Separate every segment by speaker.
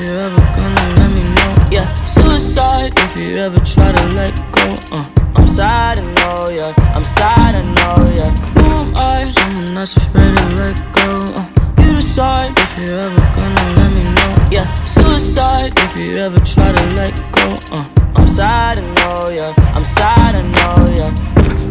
Speaker 1: you ever gonna let me know. Yeah, suicide if you ever try to let go. I'm sad, I know, yeah. I'm sad, I know, yeah. Who am I? Someone that's afraid to let go. You decide if you ever gonna let me know. Yeah, suicide if you ever try to let go. I'm sad, I know, yeah. I'm sad, I know, yeah.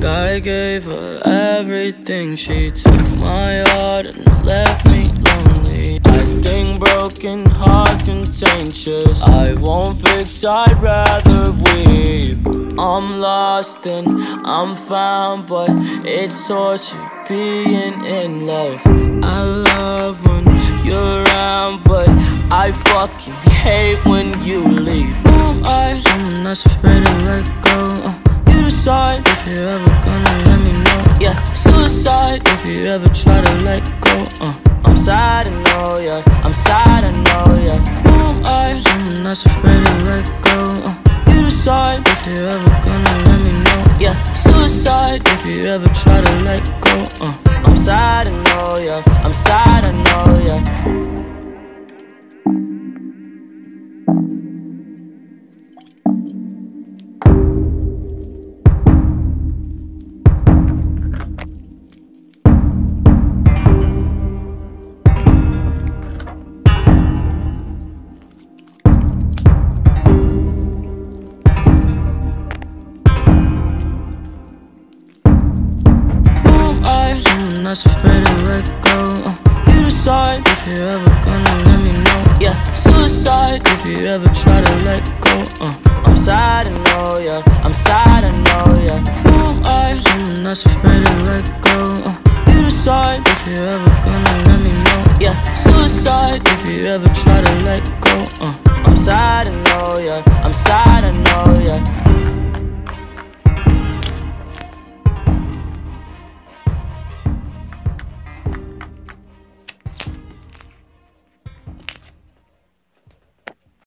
Speaker 1: I gave her everything. She took my heart and left me lonely. I think broken hearts contagious. I won't fix, I'd rather weep. I'm lost and I'm found, but it's torture being in love. I love when you're around, but I fucking hate when you leave. Who am I? Someone that's afraid to let go. You decide if you ever gonna let me know. Yeah, suicide if you ever try to let go. I'm sad, I know, yeah. I'm sad, I know, yeah. Who am I? Someone that's afraid to let go. You decide if you ever gonna let me know. Yeah, suicide if you ever try to let go. I'm sad, I know, yeah. I'm sad, I know, yeah. Someone that's afraid to let go. You decide if you ever gonna let me know. Yeah, suicide if you ever try to let go. I'm sad, I know, yeah. I'm sad, I know, yeah. Who am I? Someone that's afraid to let go. You decide if you ever gonna let me know. Yeah, suicide if you ever try to let go. I'm sad, I know, yeah. I'm sad, I know, yeah.